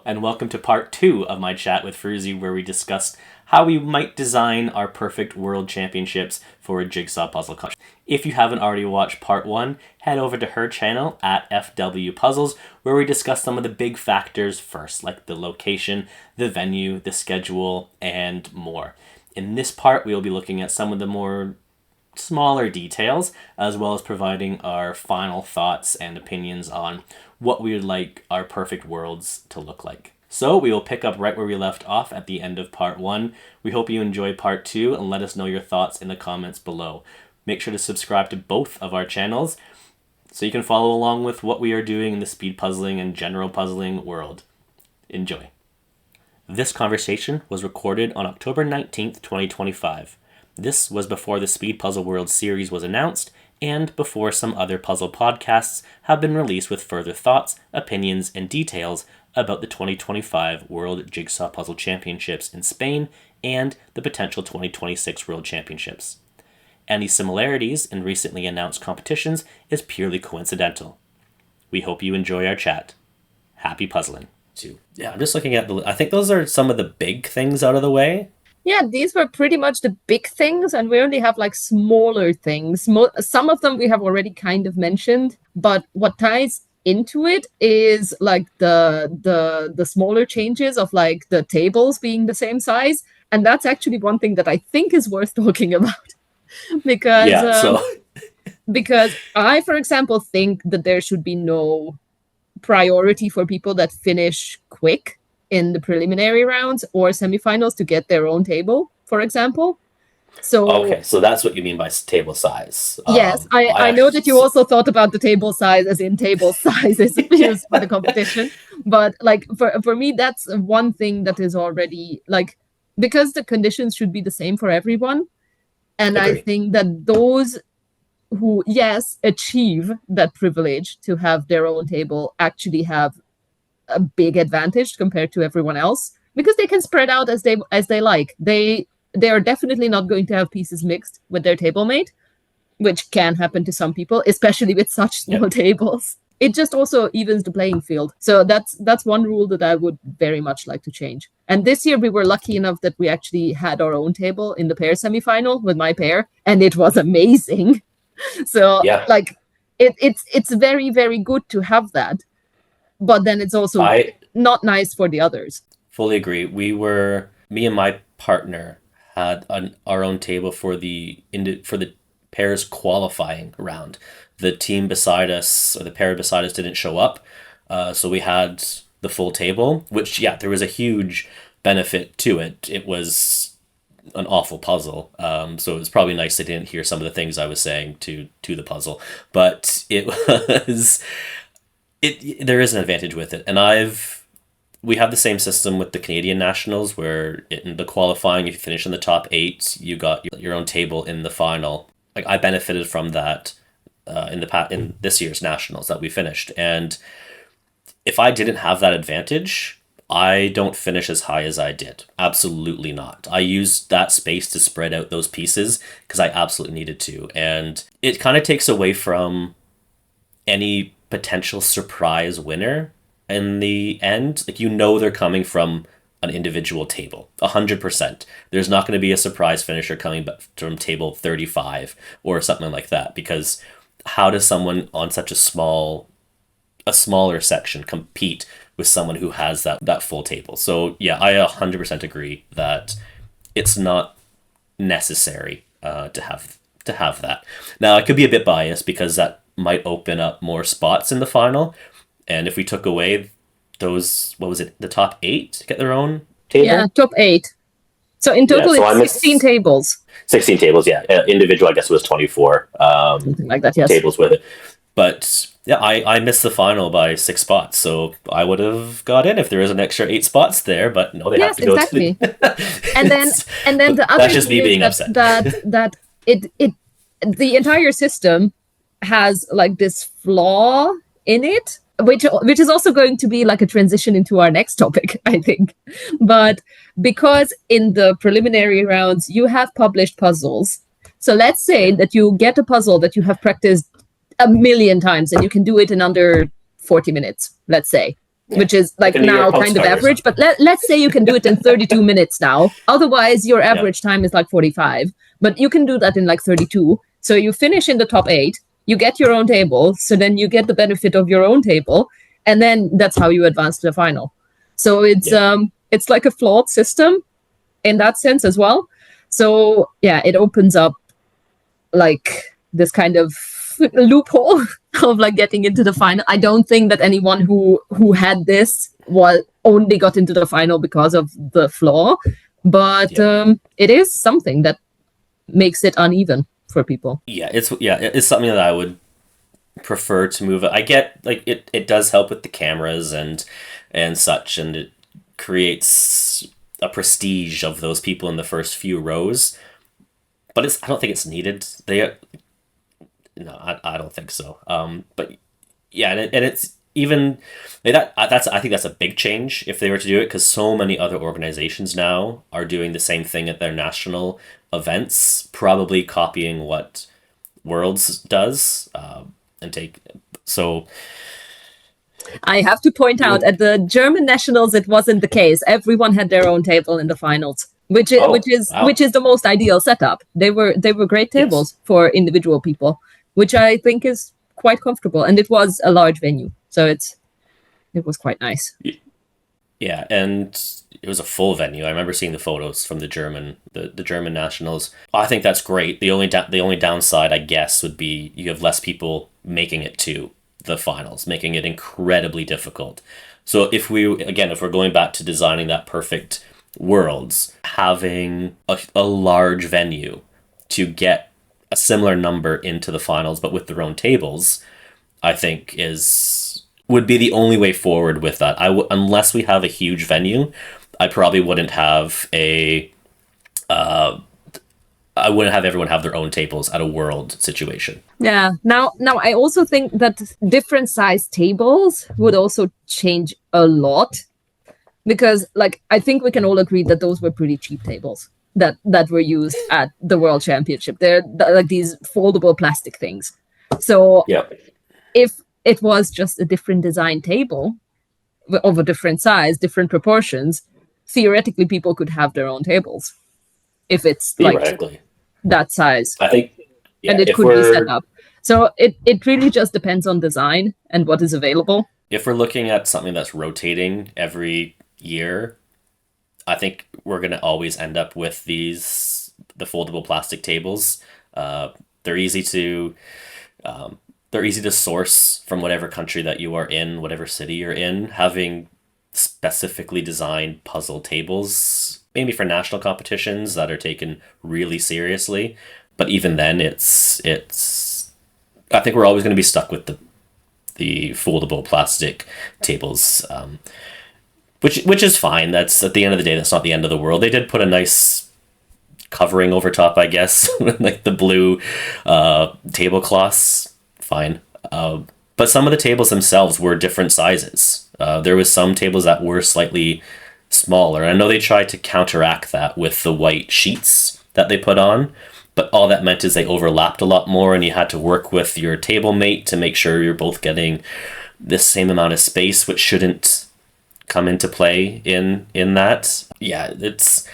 and welcome to part 2 of my chat with Fruzsi, where we discussed how we might design our perfect World Championships for a Jigsaw Puzzle Competition. If you haven't already watched part 1, head over to her channel at FW Puzzles, where we discuss some of the big factors first, like the location, the venue, the schedule, and more. In this part, we will be looking at some of the more smaller details, as well as providing our final thoughts and opinions on what we would like our perfect worlds to look like. So we will pick up right where we left off at the end of part 1. We hope you enjoy part 2 and let us know your thoughts in the comments below. Make sure to subscribe to both of our channels so you can follow along with what we are doing in the speed puzzling and general puzzling world. Enjoy. This conversation was recorded on October 19th, 2025. This was before the Speed Puzzle World series was announced and before some other puzzle podcasts have been released with further thoughts, opinions, and details about the 2025 World Jigsaw Puzzle Championships in Spain and the potential 2026 World Championships. Any similarities in recently announced competitions is purely coincidental. We hope you enjoy our chat. Happy puzzling. Yeah, I'm just looking at I think those are some of the big things out of the way. Yeah, these were pretty much the big things, and we only have like smaller things. Some of them we have already kind of mentioned, but what ties into it is like the smaller changes of like the tables being the same size, and that's actually one thing that I think is worth talking about because because I, for example, think that there should be no priority for people that finish quick in the preliminary rounds or semifinals to get their own table, for example. So okay, so that's what you mean by table size. Yes, I know that you also thought about the table size as in table sizes used for the competition. But like for me, that's one thing that is already like, because the conditions should be the same for everyone. And Agreed. I think that those who, yes, achieve that privilege to have their own table actually have a big advantage compared to everyone else, because they can spread out as they like. They are definitely not going to have pieces mixed with their table mate, which can happen to some people, especially with such small tables. It just also evens the playing field. So that's one rule that I would very much like to change. And this year we were lucky enough that we actually had our own table in the pair semifinal with my pair, and it was amazing. So like it's very, very good to have that. But then it's also not nice for the others. Fully agree. Me and my partner had our own table for the pairs qualifying round. The team beside us, or the pair beside us, didn't show up. So we had the full table, which, there was a huge benefit to it. It was an awful puzzle. So it was probably nice they didn't hear some of the things I was saying to the puzzle. But it was... there is an advantage with it, and we have the same system with the Canadian nationals, where in the qualifying, if you finish in the top 8, you got your own table in the final. Like, I benefited from that in this year's nationals that we finished, and if I didn't have that advantage, I don't finish as high as I did. Absolutely not. I used that space to spread out those pieces because I absolutely needed to, and it kind of takes away from any potential surprise winner in the end. Like, they're coming from an individual table 100%. There's not going to be a surprise finisher coming from table 35 or something like that, because how does someone on such a smaller section compete with someone who has that full table? So I 100% agree that it's not necessary to have that. Now, I could be a bit biased because that might open up more spots in the final, and if we took away those, the top 8 to get their own table? Yeah, top 8. So in total, it's 16 tables. 16 tables, individual, I guess it was 24 something like that, yes. Tables with it. But I missed the final by 6 spots, so I would have got in if there was an extra 8 spots there, but no, they have to go exactly. to the... and then the other that's just me being upset. that the entire system has like this flaw in it, which is also going to be like a transition into our next topic, I think. But because in the preliminary rounds you have published puzzles, so let's say that you get a puzzle that you have practiced a million times and you can do it in under 40 minutes, let's say. which is like Like a New now York kind of postcard or average. But let's say you can do it in 32 minutes now. Otherwise, your average time is like 45. But you can do that in like 32. So you finish in the top 8. You get your own table. So then you get the benefit of your own table. And then that's how you advance to the final. So it's like a flawed system in that sense as well. So yeah, it opens up like this kind of loophole of like getting into the final. I don't think that anyone who had this only got into the final because of the flaw, but it is something that makes it uneven for people. It's something that I would prefer to move. I get like it does help with the cameras and such, and it creates a prestige of those people in the first few rows, but I don't think it's needed. I don't think so. But yeah, and it's even I think that's a big change if they were to do it, because so many other organizations now are doing the same thing at their national events, probably copying what Worlds does, I have to point out, at the German nationals, it wasn't the case. Everyone had their own table in the finals, which is the most ideal setup. They were great tables for individual people, which I think is quite comfortable, and it was a large venue, so it was quite nice. Yeah, and it was a full venue. I remember seeing the photos from the German nationals. I think that's great. The only downside, I guess, would be you have less people making it to the finals, making it incredibly difficult. So if we're going back to designing that perfect Worlds, having a large venue to get a similar number into the finals, but with their own tables, I think would be the only way forward with that. Unless we have a huge venue, I probably wouldn't have I wouldn't have everyone have their own tables at a world situation. Yeah. Now I also think that different size tables would also change a lot, because like I think we can all agree that those were pretty cheap tables that were used at the World Championship. They're like these foldable plastic things. So if it was just a different design table of a different size, different proportions, theoretically people could have their own tables if it's like that size. I think, and it could be set up. So it really just depends on design and what is available. If we're looking at something that's rotating every year, I think we're going to always end up with the foldable plastic tables. They're easy to source from whatever country that you are in, whatever city you're in. Having specifically designed puzzle tables, maybe for national competitions that are taken really seriously, but even then, it's. I think we're always going to be stuck with the foldable plastic tables, which is fine. That's, at the end of the day, that's not the end of the world. They did put a nice covering over top, I guess, like the blue tablecloths. Fine. But some of the tables themselves were different sizes. There was some tables that were slightly smaller. I know they tried to counteract that with the white sheets that they put on, but all that meant is they overlapped a lot more, and you had to work with your table mate to make sure you're both getting the same amount of space, which shouldn't come into play in that. Yeah, it's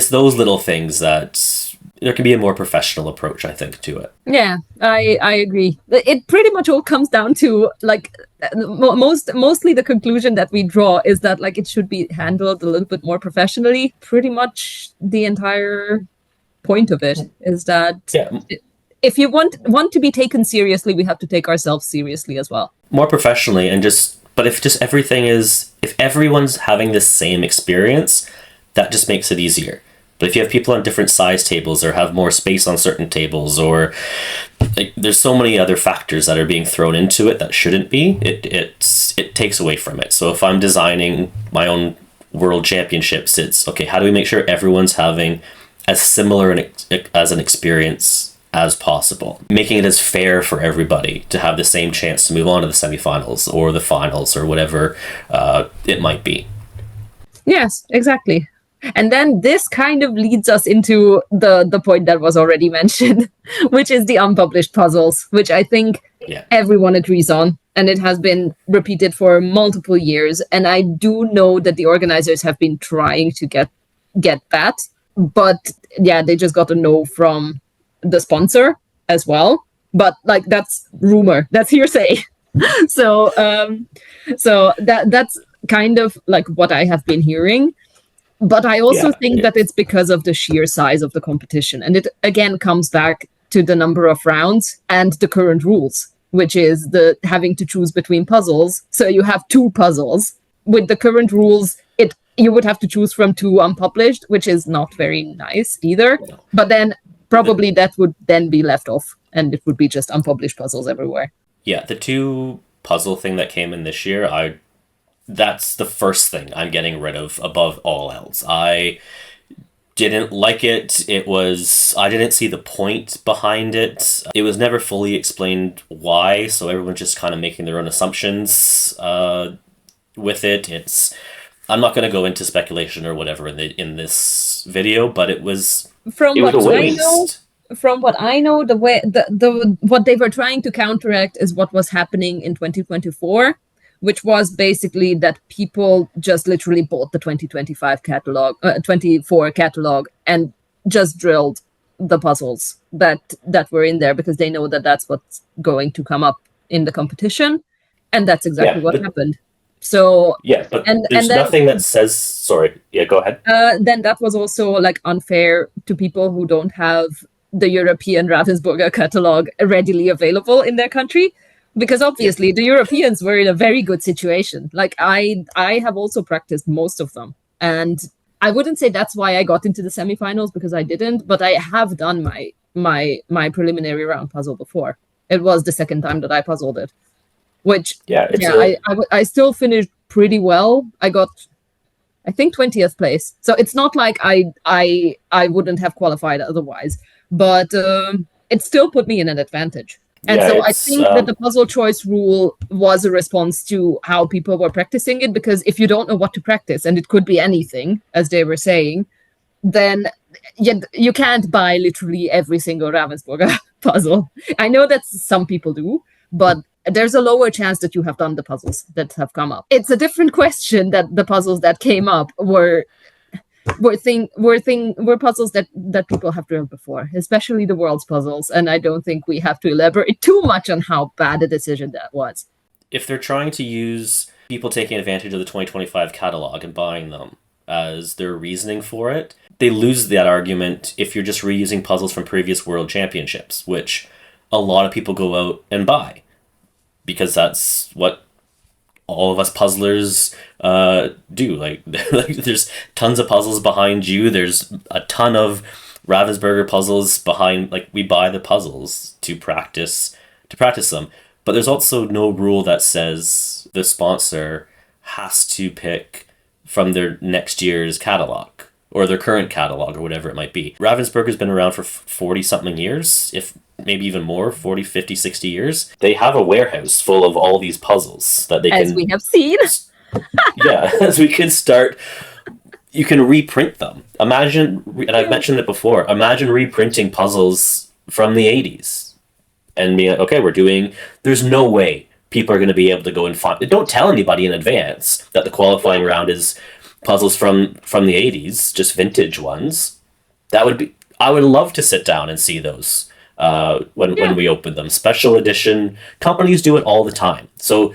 those little things that there can be a more professional approach, I think, to it. Yeah, I agree. It pretty much all comes down to like mostly the conclusion that we draw is that like it should be handled a little bit more professionally. Pretty much the entire point of it is that if you want to be taken seriously, we have to take ourselves seriously as well. More professionally, but if everyone's having the same experience, that just makes it easier. But if you have people on different size tables or have more space on certain tables, or there's so many other factors that are being thrown into it that shouldn't be, it takes away from it. So if I'm designing my own World Championships, it's okay, how do we make sure everyone's having as similar as an experience as possible, making it as fair for everybody to have the same chance to move on to the semifinals or the finals or whatever it might be. Yes, exactly. And then this kind of leads us into the point that was already mentioned, which is the unpublished puzzles, which I think everyone agrees on. And it has been repeated for multiple years. And I do know that the organizers have been trying to get that. But yeah, they just got a no from the sponsor as well. But like, that's rumor, that's hearsay. So that's kind of like what I have been hearing. But I also think that it's because of the sheer size of the competition. And it again comes back to the number of rounds and the current rules, which is the having to choose between puzzles. So you have 2 puzzles. With the current rules, you would have to choose from 2 unpublished, which is not very nice either. But then probably that would then be left off, and it would be just unpublished puzzles everywhere. Yeah, the 2 puzzle thing that came in this year, that's the first thing I'm getting rid of above all else. I didn't like it. I didn't see the point behind it. It was never fully explained why, so everyone's just kind of making their own assumptions with it. I'm not going to go into speculation or whatever in this video, but it was a waste. From what I know, what they were trying to counteract is what was happening in 2024, which was basically that people just literally bought the 2025 catalog, 24 catalog, and just drilled the puzzles that were in there because they know that that's what's going to come up in the competition, and that's exactly what happened. So but there's nothing that says. Sorry, go ahead. Then that was also like unfair to people who don't have the European Ravensburger catalog readily available in their country. Because obviously the Europeans were in a very good situation. Like I have also practiced most of them. And I wouldn't say that's why I got into the semifinals, because I didn't, but I have done my preliminary round puzzle before. It was the second time that I puzzled it. Which I still finished pretty well. I got, I think, 20th place. So it's not like I wouldn't have qualified otherwise. But it still put me in an advantage. And so I think that the puzzle choice rule was a response to how people were practicing it, because if you don't know what to practice, and it could be anything, as they were saying, then you can't buy literally every single Ravensburger puzzle. I know that some people do, but there's a lower chance that you have done the puzzles that have come up. It's a different question that the puzzles that came up were puzzles that people have drilled before, especially the world's puzzles, and I don't think we have to elaborate too much on how bad a decision that was. If they're trying to use people taking advantage of the 2025 catalog and buying them as their reasoning for it, they lose that argument if you're just reusing puzzles from previous World Championships, which a lot of people go out and buy, because that's what all of us puzzlers do. Like there's tons of puzzles behind you. There's a ton of Ravensburger puzzles behind. Like, we buy the puzzles to practice them. But there's also no rule that says the sponsor has to pick from their next year's catalog or their current catalog or whatever it might be. Ravensburger's been around for 40-something years, if maybe even more, 40, 50, 60 years. They have a warehouse full of all these puzzles that they can... As we have seen. As we can start... You can reprint them. Imagine, and I've mentioned it before, imagine reprinting puzzles from the 80s. And being like, okay, there's no way people are going to be able to go and find... Don't tell anybody in advance that the qualifying round is puzzles from the 80s, just vintage ones. I would love to sit down and see those when we open them. Special edition. Companies do it all the time. So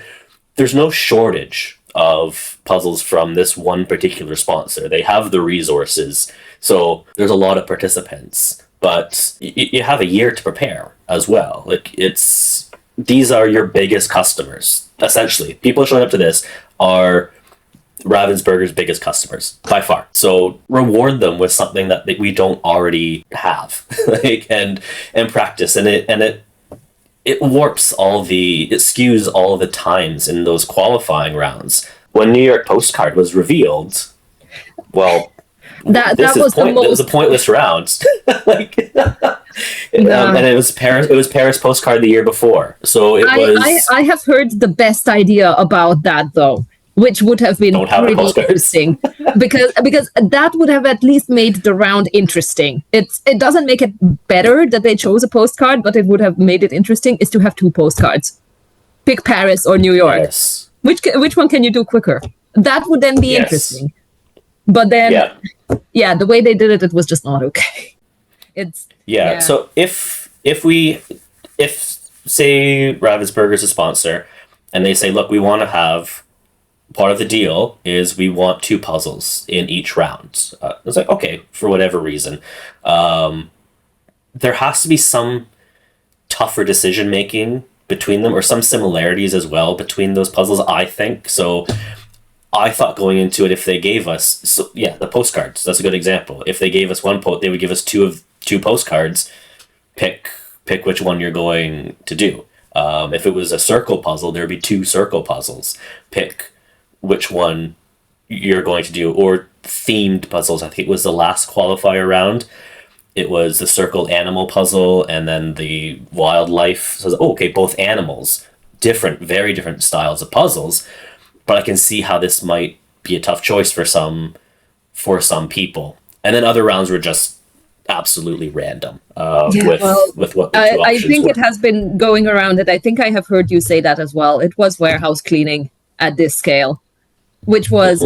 there's no shortage of puzzles from this one particular sponsor. They have the resources. So there's a lot of participants. But you have a year to prepare as well. Like, these are your biggest customers. Essentially, people showing up to this are Ravensburger's biggest customers by far. So reward them with something that we don't already have, and practice. And it warps it skews all the times in those qualifying rounds. When New York Postcard was revealed, well, it was a pointless round. And it was Paris Postcard the year before. So I have heard the best idea about that, though. which would have been Don't have pretty postcards. interesting because that would have at least made the round interesting. It doesn't make it better that they chose a postcard, but it would have made it interesting is to have 2 postcards. Pick Paris or New York. Yes. Which one can you do quicker? That would then be interesting. But then, the way they did it, it was just not okay. So if say Ravensburger's a sponsor, and they say, look, we want to have part of the deal is we want 2 puzzles in each round. It's like, okay, for whatever reason, there has to be some tougher decision making between them, or some similarities as well between those puzzles, I think. So I thought going into it, if they gave us, the postcards, that's a good example. If they gave us one they would give us two postcards. Pick which one you're going to do. If it was a circle puzzle, there'd be 2 circle puzzles. Pick which one you're going to do. Or themed puzzles. I think it was the last qualifier round. It was the circle animal puzzle and then the wildlife. So, okay, both animals. Very different styles of puzzles. But I can see how this might be a tough choice for some people. And then other rounds were just absolutely random with what the 2 options I think were. it has been going around it. I think I have heard you say that as well. It was warehouse cleaning at this scale, which was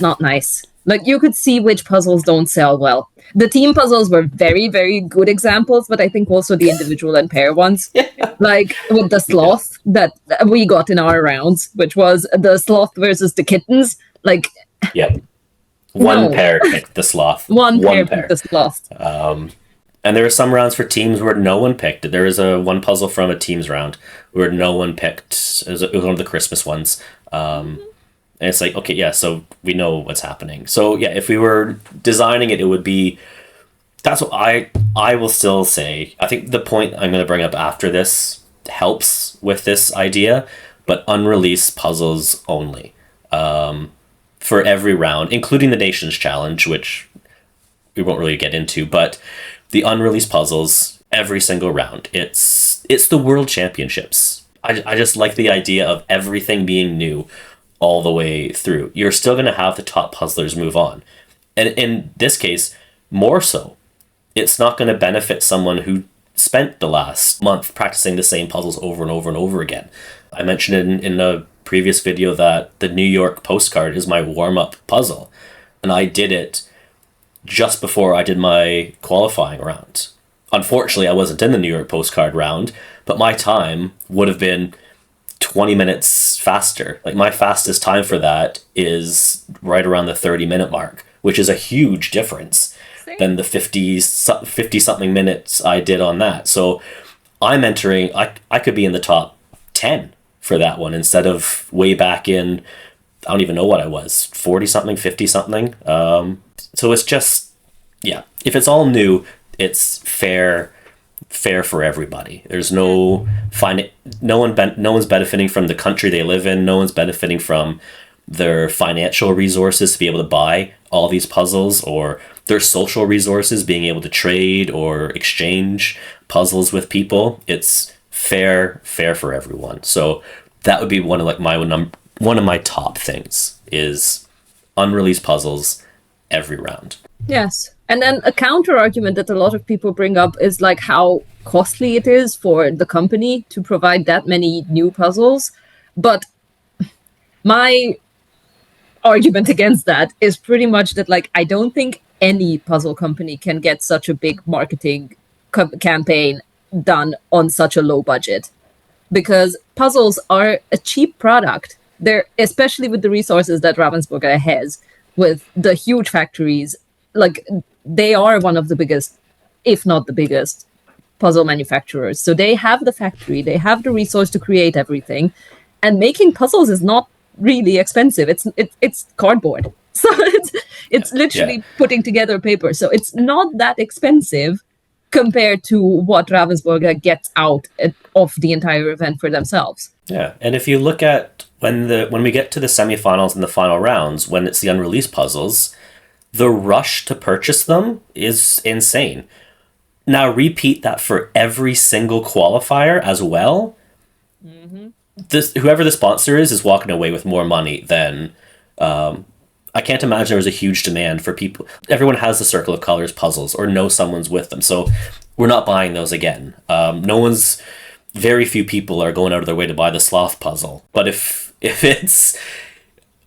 not nice. Like, you could see which puzzles don't sell well. The team puzzles were very, very good examples, but I think also the individual and pair ones. Like with the sloth that we got in our rounds, which was the sloth versus the kittens. Like, one pair picked the sloth. One pair picked the sloth. And there were some rounds for teams where no one picked. There was one puzzle from a teams round where no one picked. It was one of the Christmas ones. And it's like, okay, so we know what's happening. So if we were designing it, it would be, that's what I will still say. I think the point I'm going to bring up after this helps with this idea, but unreleased puzzles only. For every round, including the Nations Challenge, which we won't really get into, but the unreleased puzzles, every single round. It's the World Championships. I just like the idea of everything being new all the way through. You're still going to have the top puzzlers move on. And in this case, more so. It's not going to benefit someone who spent the last month practicing the same puzzles over and over and over again. I mentioned in a previous video that the New York postcard is my warm-up puzzle. And I did it just before I did my qualifying round. Unfortunately, I wasn't in the New York postcard round, but my time would have been 20 minutes faster. Like, my fastest time for that is right around the 30-minute mark, which is a huge difference than the 50-something minutes I did on that. So I'm entering, I could be in the top 10 for that one instead of way back in, I don't even know what I was, 40-something, 50-something. So it's just, if it's all new, it's fair for everybody. There's no one's benefiting from the country they live in. No one's benefiting from their financial resources to be able to buy all these puzzles, or their social resources, being able to trade or exchange puzzles with people. It's fair for everyone. So that would be one of my top things is unreleased puzzles every round. Yes. And then a counter argument that a lot of people bring up is like how costly it is for the company to provide that many new puzzles. But my argument against that is pretty much that, like, I don't think any puzzle company can get such a big marketing campaign done on such a low budget, because puzzles are a cheap product. They're, especially with the resources that Ravensburger has, with the huge factories, like, they are one of the biggest, if not the biggest, puzzle manufacturers. So they have the factory, they have the resource to create everything, and making puzzles is not really expensive. It's cardboard, so it's literally putting together paper. So it's not that expensive compared to what Ravensburger gets out of the entire event for themselves. Yeah, and if you look at when we get to the semifinals and the final rounds, when it's the unreleased puzzles, the rush to purchase them is insane. Now repeat that for every single qualifier as well. Mm-hmm. this whoever the sponsor is walking away with more money than. I can't imagine there was a huge demand for people. Everyone has the Circle of Colors puzzles or knows someone's with them, so we're not buying those again. Very few people are going out of their way to buy the Sloth puzzle. But if it's,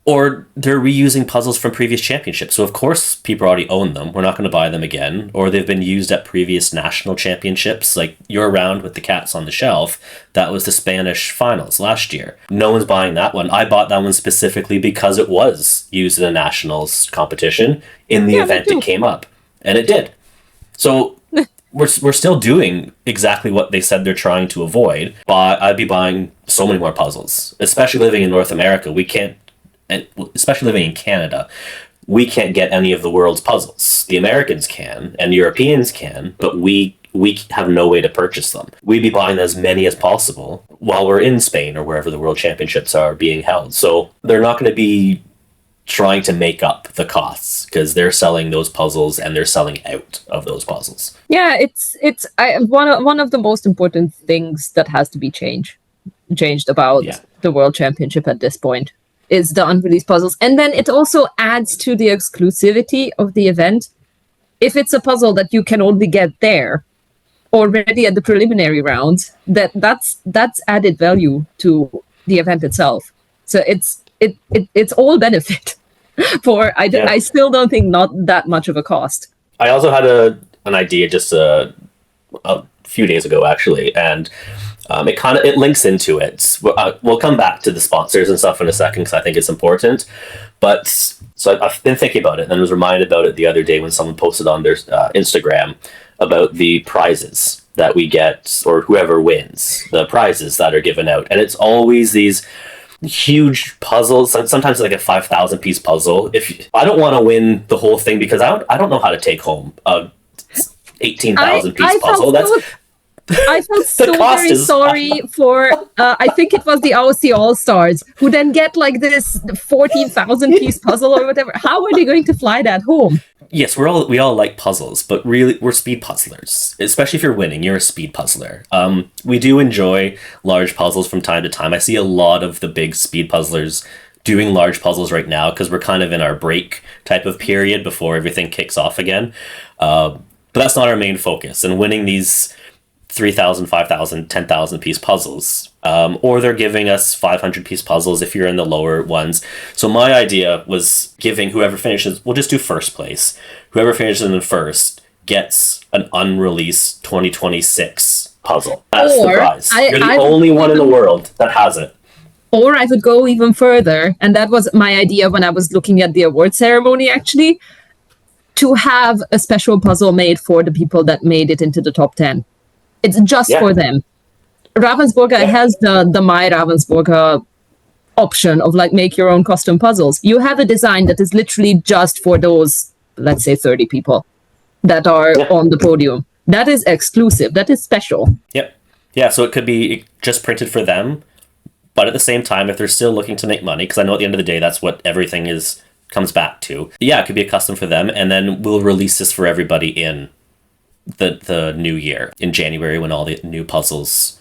or they're reusing puzzles from previous championships, so of course people already own them. We're not going to buy them again. Or they've been used at previous national championships, like You're Around with the Cats on the Shelf. That was the Spanish finals last year. No one's buying that one. I bought that one specifically because it was used in a nationals competition. In the event it came up, and it did. So we're still doing exactly what they said they're trying to avoid. But I'd be buying so many more puzzles, especially living in North America. We can't, and especially living in Canada, we can't get any of the world's puzzles. The Americans can, and Europeans can, but we have no way to purchase them. We'd be buying as many as possible while we're in Spain or wherever the World Championships are being held. So they're not going to be trying to make up the costs because they're selling those puzzles and they're selling out of those puzzles. Yeah, one of the most important things that has to be changed about the World Championship at this point is the unreleased puzzles. And then it also adds to the exclusivity of the event. If it's a puzzle that you can only get there already at the preliminary rounds, that's added value to the event itself. So it's all benefit for I still don't think not that much of a cost. I also had an idea just a few days ago actually, and it links into it. We'll come back to the sponsors and stuff in a second because I think it's important. But so I've been thinking about it and was reminded about it the other day when someone posted on their Instagram about the prizes that we get, or whoever wins, the prizes that are given out. And it's always these huge puzzles. Sometimes like a 5,000 piece puzzle. If I don't want to win the whole thing because I don't know how to take home a 18,000 piece puzzle. I felt so very sorry for, I think it was the AOC All-Stars, who then get like this 14,000 piece puzzle or whatever. How are they going to fly that home? Yes, we all like puzzles, but really we're speed puzzlers. Especially if you're winning, you're a speed puzzler. We do enjoy large puzzles from time to time. I see a lot of the big speed puzzlers doing large puzzles right now because we're kind of in our break type of period before everything kicks off again. But that's not our main focus. And winning these 3,000, 5,000, 10,000 piece puzzles. Or they're giving us 500 piece puzzles if you're in the lower ones. So my idea was giving whoever finishes, we'll just do first place. Whoever finishes in first gets an unreleased 2026 puzzle. That's the prize. You're the only one in the world that has it. Or I would go even further, and that was my idea when I was looking at the award ceremony actually, to have a special puzzle made for the people that made it into the top 10. It's just for them. Ravensburger has the My Ravensburger option of like make your own custom puzzles. You have a design that is literally just for those, let's say 30 people that are on the podium. That is exclusive. That is special. Yep. Yeah, so it could be just printed for them, but at the same time, if they're still looking to make money, because I know at the end of the day, that's what everything comes back to. Yeah, it could be a custom for them, and then we'll release this for everybody in the new year in January when all the new puzzles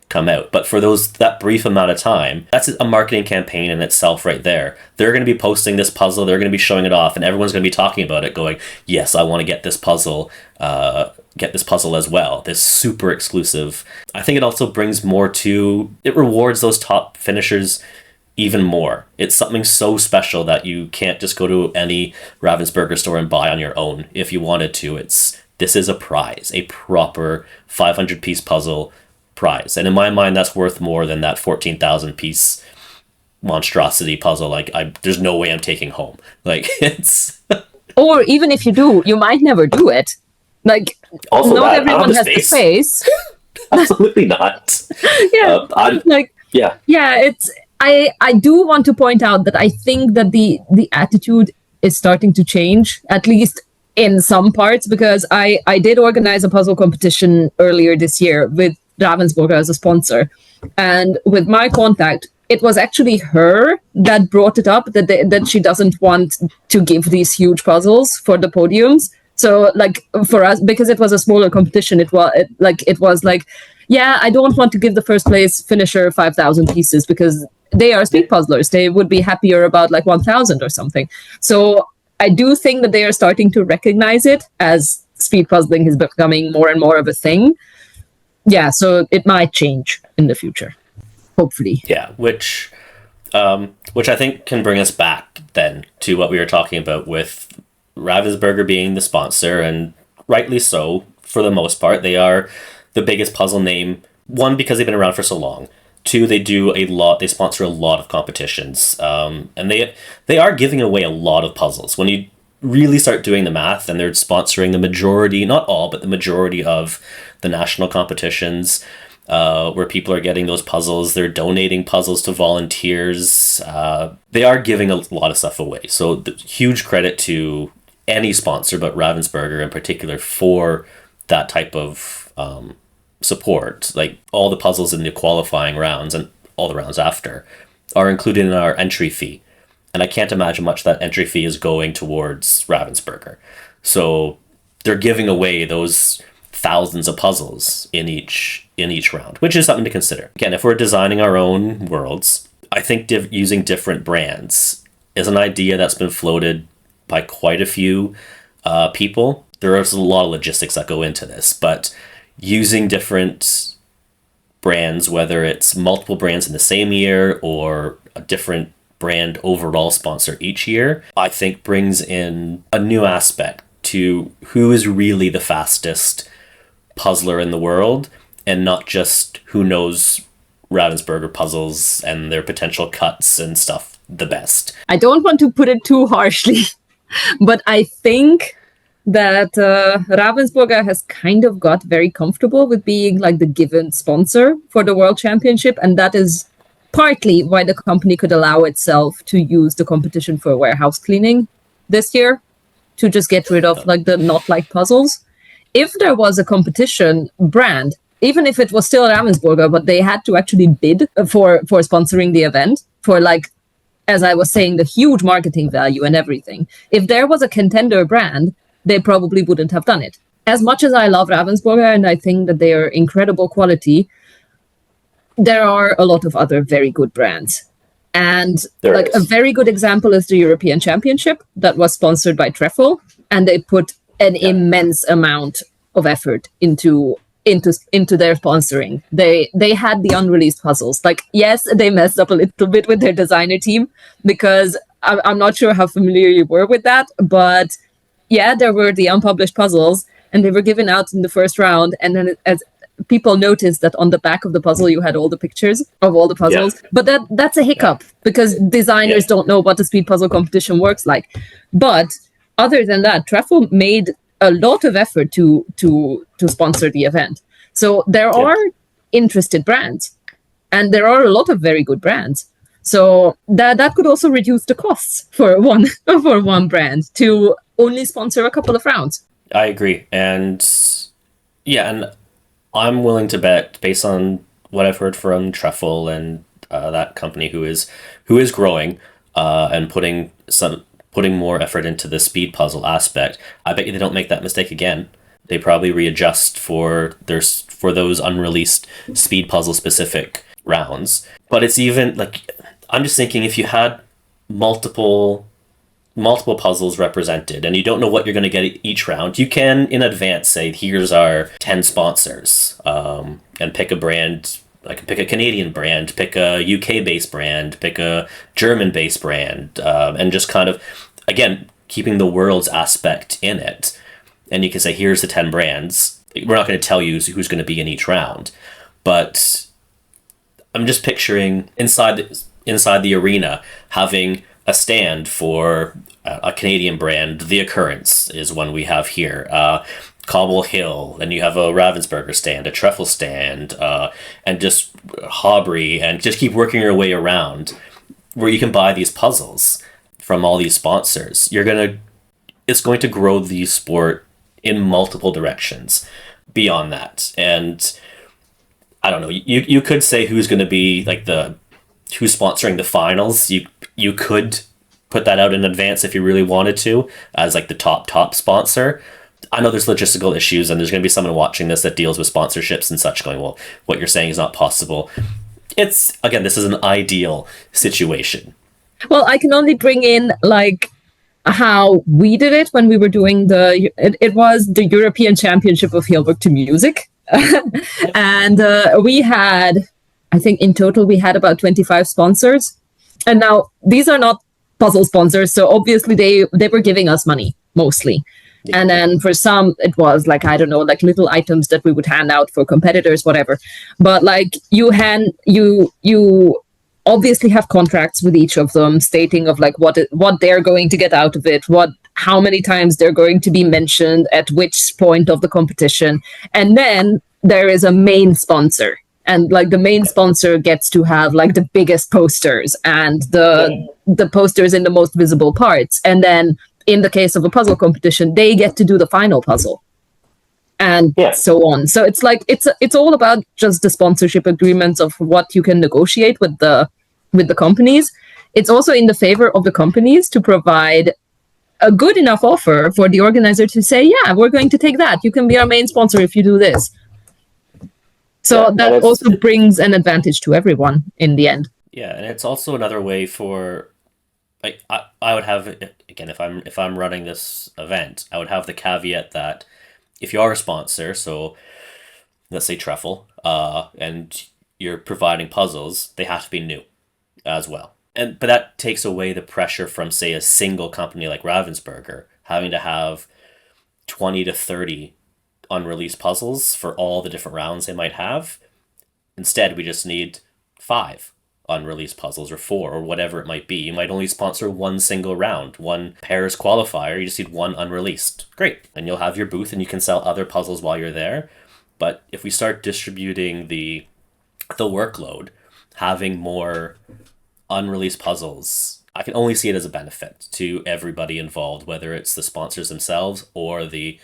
come out. But for that brief amount of time, that's a marketing campaign in itself right there. They're going to be posting this puzzle, they're going to be showing it off, and everyone's going to be talking about it going, yes, I want to get this puzzle as well. This super exclusive. I think it also brings more it rewards those top finishers even more. It's something so special that you can't just go to any Ravensburger store and buy on your own if you wanted to. This is a prize, a proper 500 piece puzzle prize. And in my mind, that's worth more than that 14,000 piece monstrosity puzzle. Like, there's no way I'm taking home. Like, it's... Or even if you do, you might never do it. Like, also not everyone has the space. Absolutely not. I do want to point out that I think that the attitude is starting to change, at least in some parts, because I did organize a puzzle competition earlier this year with Ravensburger as a sponsor. And with my contact, it was actually her that brought it up, that she doesn't want to give these huge puzzles for the podiums. So, like, for us, because it was a smaller competition, it was like, yeah, I don't want to give the first place finisher 5,000 pieces because they are speed puzzlers. They would be happier about like 1,000 or something. So I do think that they are starting to recognize it as speed puzzling is becoming more and more of a thing. Yeah, so it might change in the future, hopefully. Yeah, which I think can bring us back then to what we were talking about with Ravensburger being the sponsor, and rightly so for the most part. They are the biggest puzzle name. One, because they've been around for so long. Two, they do a lot. They sponsor a lot of competitions, and they are giving away a lot of puzzles. When you really start doing the math, and they're sponsoring the majority, not all, but the majority of the national competitions, where people are getting those puzzles. They're donating puzzles to volunteers. They are giving a lot of stuff away. So huge credit to any sponsor, but Ravensburger in particular, for that type of support. Like all the puzzles in the qualifying rounds and all the rounds after are included in our entry fee. And I can't imagine much that entry fee is going towards Ravensburger. So they're giving away those thousands of puzzles in each round, which is something to consider. Again, if we're designing our own worlds, I think using different brands is an idea that's been floated by quite a few people. There is a lot of logistics that go into this, but using different brands, whether it's multiple brands in the same year or a different brand overall sponsor each year, I think brings in a new aspect to who is really the fastest puzzler in the world, and not just who knows Ravensburger puzzles and their potential cuts and stuff the best. I don't want to put it too harshly, but I think that Ravensburger has kind of got very comfortable with being like the given sponsor for the World Championship, and that is partly why the company could allow itself to use the competition for warehouse cleaning this year to just get rid of like the not like puzzles. If there was a competition brand, even if it was still Ravensburger, but they had to actually bid for sponsoring the event for, like, as I was saying, the huge marketing value and everything. If there was a contender brand, they probably wouldn't have done it. As much as I love Ravensburger and I think that they are incredible quality, there are a lot of other very good brands. And like a very good example is the European Championship that was sponsored by Treffel, and they put an immense amount of effort into their sponsoring. They had the unreleased puzzles. Like, yes, they messed up a little bit with their designer team, because I'm not sure how familiar you were with that, but yeah, there were the unpublished puzzles, and they were given out in the first round, and then as people noticed that on the back of the puzzle you had all the pictures of all the puzzles. Yeah. But that's a hiccup because designers don't know what the speed puzzle competition works like. But other than that, Treffel made a lot of effort to sponsor the event. So there are interested brands, and there are a lot of very good brands. So that could also reduce the costs for one brand to only sponsor a couple of rounds. I agree. And I'm willing to bet, based on what I've heard from Treffel and that company who is growing and putting more effort into the speed puzzle aspect, I bet you they don't make that mistake again. They probably readjust for those unreleased speed puzzle specific rounds. But it's even like, I'm just thinking, if you had multiple puzzles represented and you don't know what you're going to get each round, you can in advance say, here's our 10 sponsors, and pick a brand. I can pick a Canadian brand, pick a UK based brand, pick a German based brand, and just kind of, again, keeping the world's aspect in it. And you can say, here's the 10 brands. We're not going to tell you who's going to be in each round, but I'm just picturing inside the arena having a stand for a Canadian brand. The Occurrence is one we have here. Cobble Hill, and you have a Ravensburger stand, a Treffel stand, and just Hobry, and just keep working your way around where you can buy these puzzles from all these sponsors. It's going to grow the sport in multiple directions beyond that. And I don't know, you could say who's going to be like who's sponsoring the finals. You could put that out in advance if you really wanted to, as like the top sponsor. I know there's logistical issues, and there's going to be someone watching this that deals with sponsorships and such going, well, what you're saying is not possible. It's, again, this is an ideal situation. Well, I can only bring in like how we did it when we were doing it was the European Championship of Heelwork to Music. And we had, I think in total, we had about 25 sponsors. And now these are not puzzle sponsors. So obviously they were giving us money mostly. Yeah. And then for some, it was like, I don't know, like little items that we would hand out for competitors, whatever. But like you obviously have contracts with each of them stating of like what they're going to get out of it, how many times they're going to be mentioned at which point of the competition. And then there is a main sponsor, and like the main sponsor gets to have like the biggest posters and the posters in the most visible parts. And then in the case of a puzzle competition, they get to do the final puzzle. And so on. So it's like it's all about just the sponsorship agreements of what you can negotiate with the companies. It's also in the favor of the companies to provide a good enough offer for the organizer to say, yeah, we're going to take that. You can be our main sponsor if you do this. So that also brings an advantage to everyone in the end. Yeah, and it's also another way for, like, I would have, again, if I'm running this event, I would have the caveat that if you are a sponsor, so let's say Truffle, and you're providing puzzles, they have to be new as well. But that takes away the pressure from, say, a single company like Ravensburger having to have 20 to 30 unreleased puzzles for all the different rounds they might have. Instead, we just need 5 unreleased puzzles, or 4, or whatever it might be. You might only sponsor one single round, one pairs qualifier. You just need one unreleased. Great. And you'll have your booth and you can sell other puzzles while you're there. But if we start distributing the workload, having more unreleased puzzles, I can only see it as a benefit to everybody involved, whether it's the sponsors themselves or the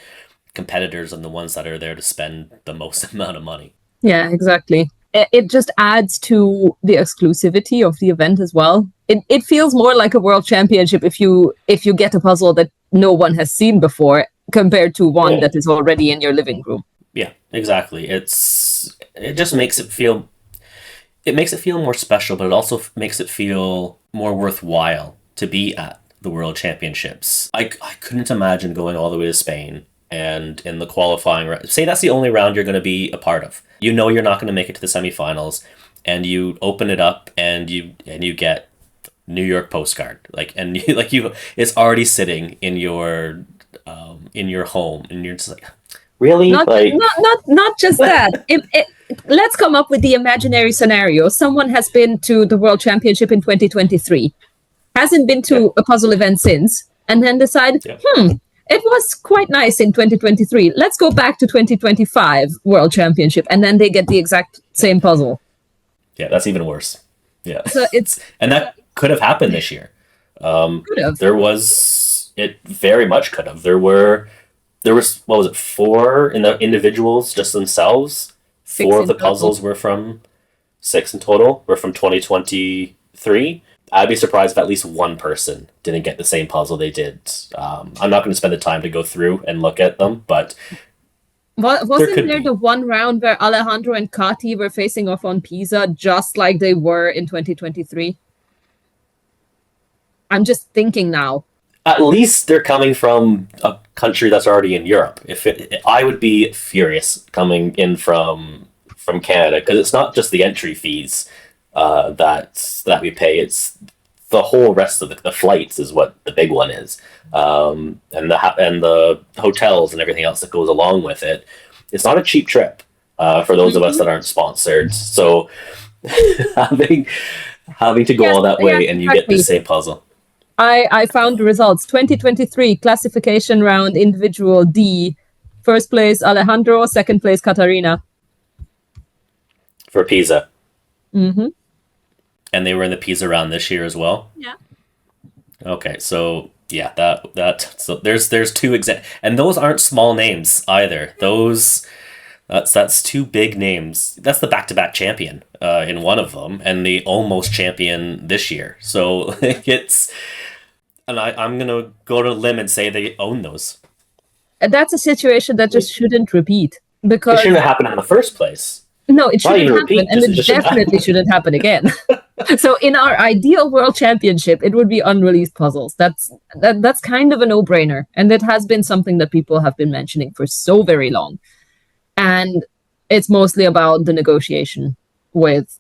competitors and the ones that are there to spend the most amount of money. Yeah, exactly. It just adds to the exclusivity of the event as well. It feels more like a world championship if you get a puzzle that no one has seen before compared to one that is already in your living room. Yeah, exactly. It just makes it feel more special, but it also makes it feel more worthwhile to be at the World Championships. I couldn't imagine going all the way to Spain and in the qualifying round, say that's the only round you're going to be a part of. You know you're not going to make it to the semifinals, and you open it up and you get New York postcard, it's already sitting in your home, and you're just like, really? Not just that. Let's come up with the imaginary scenario. Someone has been to the World Championship in 2023, hasn't been to a puzzle event since, and then decided, it was quite nice in 2023. Let's go back to 2025 World Championship, and then they get the exact same puzzle. Yeah, that's even worse. Yeah. So and that could have happened this year. Could have. It very much could have. There was, what was it, 4 in the individuals just themselves? 4 of the puzzles were from 6 in total, were from 2023. I'd be surprised if at least one person didn't get the same puzzle they did. I'm not going to spend the time to go through and look at them, but wasn't there the one round where Alejandro and Kati were facing off on Pisa just like they were in 2023? I'm just thinking now. At least they're coming from a country that's already in Europe. I would be furious coming in from Canada, because it's not just the entry fees that we pay. It's the whole rest of the flights is what the big one is, and the hotels and everything else that goes along with it. It's not a cheap trip for those of us that aren't sponsored. So having to go all that way and you get the same puzzle. I found the results. 2023 classification round individual D. First place Alejandro, second place Katarina. For Pisa. Mm-hmm. And they were in the Pisa round this year as well? Yeah. Okay, so yeah, so there's 2 and those aren't small names either. That's 2 big names. That's the back-to-back champion in one of them, and the almost champion this year. So I'm gonna go to a limb and say they own those. that's a situation that just shouldn't repeat. It Because shouldn't have happened in the first place. no, it Not shouldn't even happen, repeat, and it just shouldn't happen. definitely shouldn't happen again. So in our ideal world championship, it would be unreleased puzzles. That's kind of a no-brainer, and it has been something that people have been mentioning for so very long. And it's mostly about the negotiation with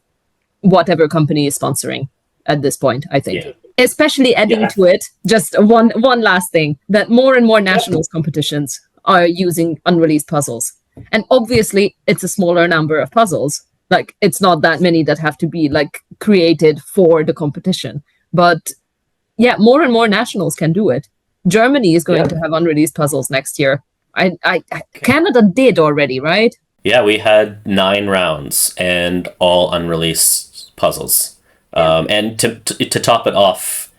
whatever company is sponsoring at this point, I think. Yeah. Especially adding to it, just one last thing, that more and more nationals competitions are using unreleased puzzles. And obviously, it's a smaller number of puzzles. Like, it's not that many that have to be, like, created for the competition. But, yeah, more and more nationals can do it. Germany is going to have unreleased puzzles next year. Canada did already, right? Yeah, we had 9 rounds and all unreleased puzzles. And to top it off,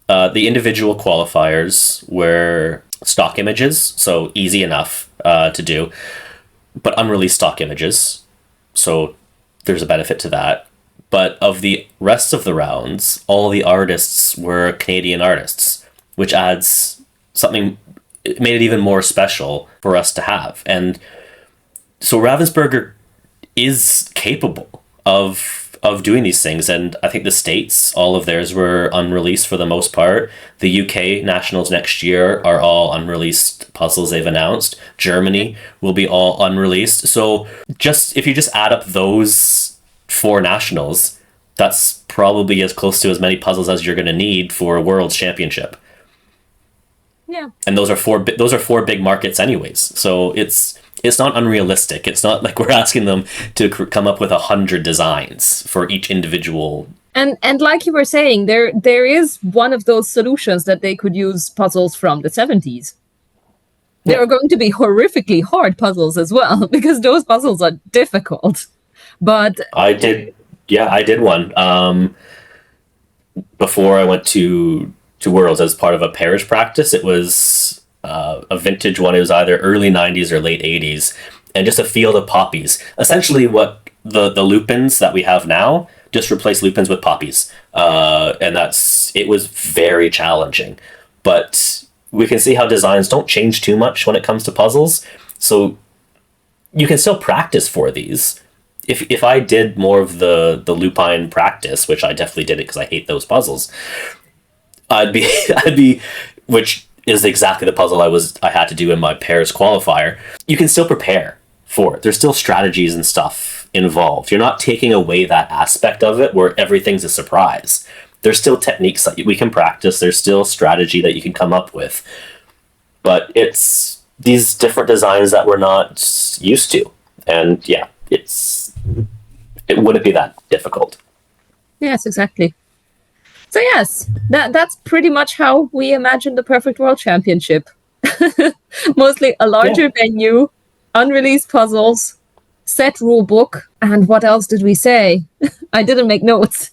the individual qualifiers were stock images, so easy enough to do, but unreleased stock images, so there's a benefit to that. But of the rest of the rounds, all the artists were Canadian artists, which adds something, it made it even more special for us to have. And so Ravensburger is capable of doing these things, and I think the States, all of theirs were unreleased for the most part. The UK nationals next year are all unreleased puzzles they've announced. Germany will be all unreleased. So just if you just add up those 4 nationals, that's probably as close to as many puzzles as you're going to need for a World Championship. Yeah. And those are four big markets anyways. So it's not unrealistic. It's not like we're asking them to come up with 100 designs for each individual. And like you were saying, there is one of those solutions that they could use puzzles from the 70s. There are going to be horrifically hard puzzles as well, because those puzzles are difficult. But I did one before I went to Worlds as part of a parish practice. It was a vintage one. It was either early 90s or late 80s, and just a field of poppies. Essentially what the lupins that we have now, just replace lupins with poppies. And it was very challenging. But we can see how designs don't change too much when it comes to puzzles. So you can still practice for these. If I did more of the lupine practice, which I definitely did it because I hate those puzzles, I'd be, which is exactly the puzzle I had to do in my pairs qualifier. You can still prepare for it. There's still strategies and stuff involved. You're not taking away that aspect of it where everything's a surprise. There's still techniques that we can practice. There's still strategy that you can come up with. But it's these different designs that we're not used to. And yeah, it wouldn't be that difficult. yes, exactly. So yes, that's pretty much how we imagine the perfect World Championship. Mostly a larger venue, unreleased puzzles, set rule book, and what else did we say? I didn't make notes.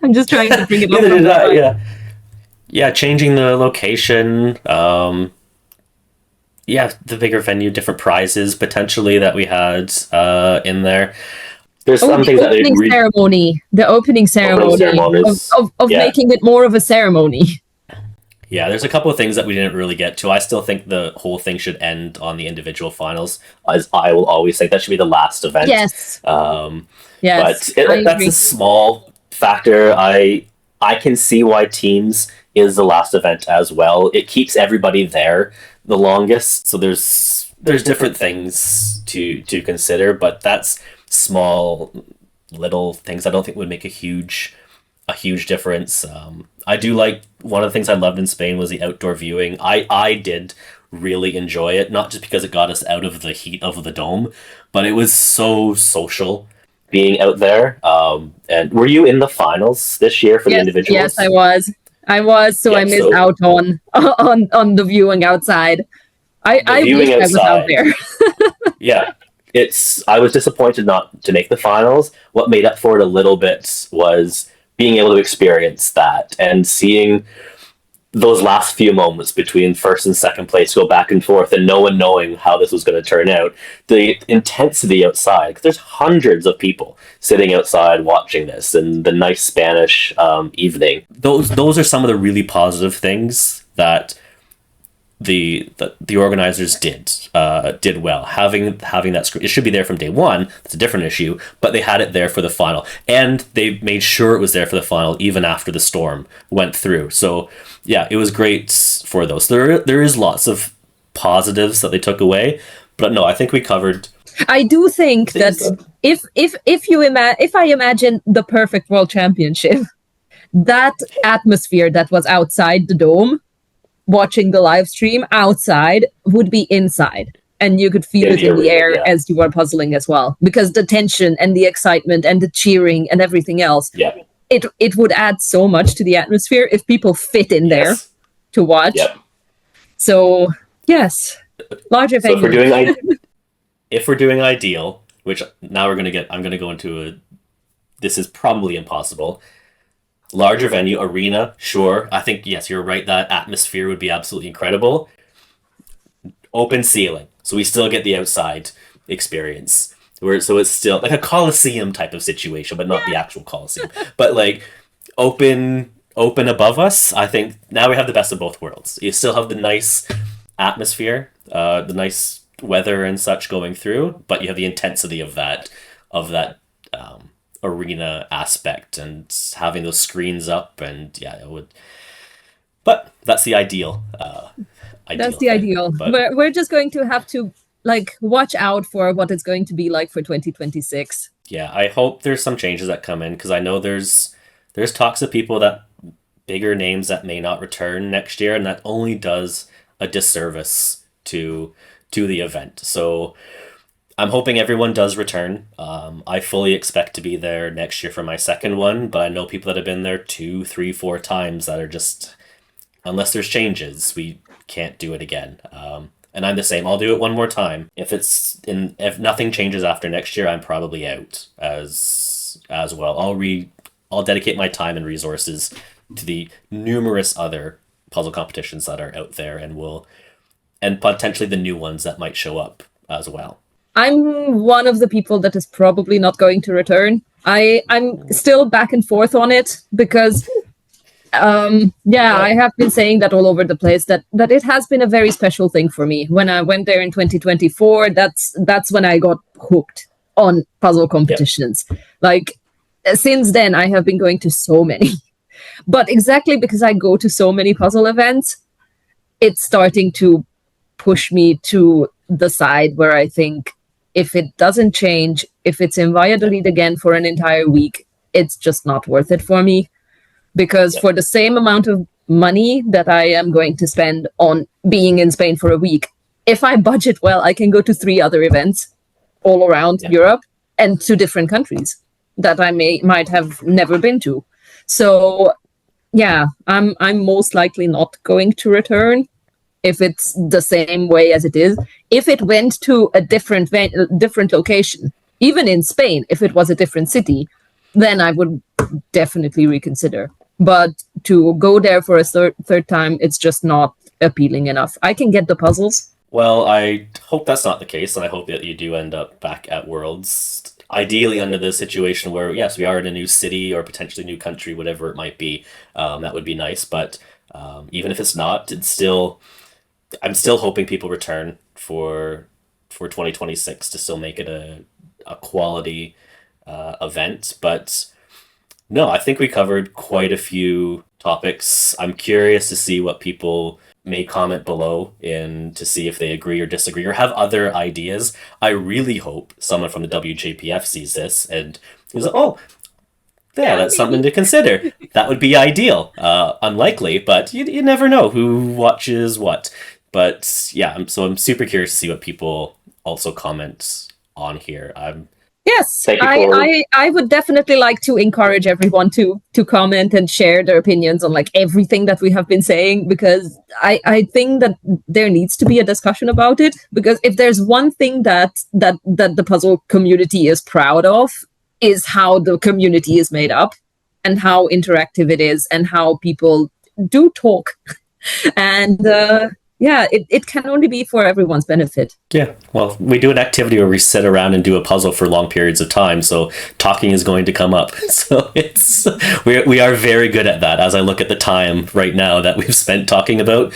I'm just trying to bring it up. Neither did I, yeah, changing the location. The bigger venue, different prizes potentially that we had in there. There's some things that the opening ceremony of making it more of a ceremony. Yeah, there's a couple of things that we didn't really get to. I still think the whole thing should end on the individual finals, as I will always think that should be the last event. Yes. Yes. But that's a small factor. I can see why teams is the last event as well. It keeps everybody there the longest, so there's different things to consider, but that's small little things I don't think would make a huge difference. I do like, one of the things I loved in Spain was the outdoor viewing. I did really enjoy it, not just because it got us out of the heat of the dome, but it was so social being out there. And were you in the finals this year for the individuals? Yes, I was. So I missed out on the viewing outside. I wish I was out there. Yeah. I was disappointed not to make the finals. What made up for it a little bit was being able to experience that and seeing those last few moments between first and second place go back and forth, and no one knowing how this was going to turn out. The intensity outside, because there's hundreds of people sitting outside watching this, and the nice Spanish evening. Those are some of the really positive things that the organizers did well having that screen. It should be there from day one. That's a different issue, but they had it there for the final, and they made sure it was there for the final even after the storm went through. So yeah, it was great for those. There is lots of positives that they took away, but no, I think we covered. I do think that if I imagine the perfect World Championship, that atmosphere that was outside the dome, watching the live stream outside, would be inside. And you could feel it in the air as you were puzzling as well. Because the tension and the excitement and the cheering and everything else, it would add so much to the atmosphere if people fit in there to watch. Yep. So, yes, larger venue. So if we're doing ideal, which now I'm going to go into this is probably impossible. Larger venue, arena, sure. I think, yes, you're right. That atmosphere would be absolutely incredible. Open ceiling. So we still get the outside experience. So it's still like a Coliseum type of situation, but not the actual Coliseum. But like open above us, I think now we have the best of both worlds. You still have the nice atmosphere, the nice weather and such going through, but you have the intensity of that arena aspect and having those screens up, and it would. But that's the ideal. That's the ideal. But we're just going to have to watch out for what it's going to be like for 2026. Yeah, I hope there's some changes that come in, because I know there's talks of bigger names that may not return next year, and that only does a disservice to the event. So I'm hoping everyone does return. I fully expect to be there next year for my second one, but I know people that have been there 2, 3, 4 times that are just, unless there's changes, we can't do it again. And I'm the same. I'll do it one more time. If nothing changes after next year, I'm probably out as well. I'll dedicate my time and resources to the numerous other puzzle competitions that are out there, and potentially the new ones that might show up as well. I'm one of the people that is probably not going to return. I'm still back and forth on it, because I have been saying that all over the place, that it has been a very special thing for me. When I went there in 2024, that's when I got hooked on puzzle competitions. Since then, I have been going to so many. But exactly because I go to so many puzzle events, it's starting to push me to the side where I think, if it doesn't change, if it's in Valladolid again for an entire week, it's just not worth it for me. Because for the same amount of money that I am going to spend on being in Spain for a week, if I budget well, I can go to 3 other events all around Europe and to different countries that I might have never been to. So I'm most likely not going to return if it's the same way as it is. If it went to a different location, even in Spain, if it was a different city, then I would definitely reconsider. But to go there for a third time, it's just not appealing enough. I can get the puzzles. Well, I hope that's not the case, and I hope that you do end up back at Worlds. Ideally under the situation where, yes, we are in a new city or potentially new country, whatever it might be. That would be nice. But even if it's not, I'm still hoping people return for 2026 to still make it a quality event. But no, I think we covered quite a few topics. I'm curious to see what people may comment below to see if they agree or disagree or have other ideas. I really hope someone from the WJPF sees this and is like, that's something to consider. That would be ideal. Unlikely, but you never know who watches what. But yeah, I'm super curious to see what people also comment on here. Yes, I would definitely like to encourage everyone to comment and share their opinions on everything that we have been saying, because I think that there needs to be a discussion about it. Because if there's one thing that the puzzle community is proud of, is how the community is made up and how interactive it is and how people do talk. And it can only be for everyone's benefit. Yeah, well, we do an activity where we sit around and do a puzzle for long periods of time, so talking is going to come up. So we are very good at that. As I look at the time right now that we've spent talking about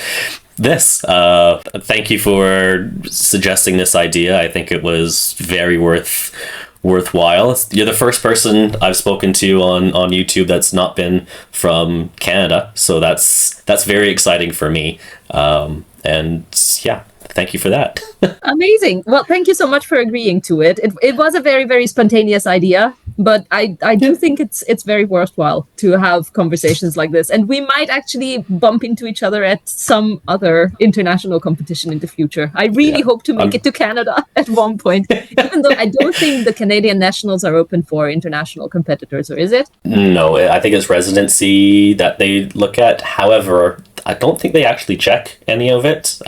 this. Thank you for suggesting this idea. I think it was very worthwhile. You're the first person I've spoken to on YouTube that's not been from Canada, so that's very exciting for me. And yeah, thank you for that. Amazing. Well, thank you so much for agreeing to it. It was a very, very spontaneous idea, but I do think it's very worthwhile to have conversations like this. And we might actually bump into each other at some other international competition in the future. I really hope to make it to Canada at one point, even though I don't think the Canadian nationals are open for international competitors, or is it? No, I think it's residency that they look at. However, I don't think they actually check any of it.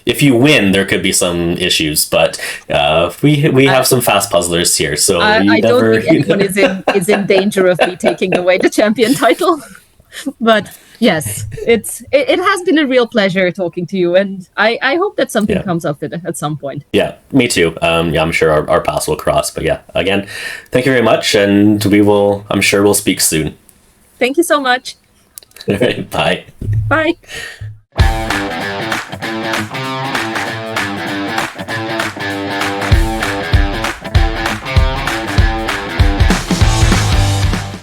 If you win, there could be some issues, but we have some fast puzzlers here, so I don't think anyone is in danger of me taking away the champion title. But yes, it has been a real pleasure talking to you, and I hope that something comes of it at some point. Yeah, me too. Yeah, I'm sure our paths will cross. But yeah, again, thank you very much, and I'm sure we'll speak soon. Thank you so much. All right, bye. Bye.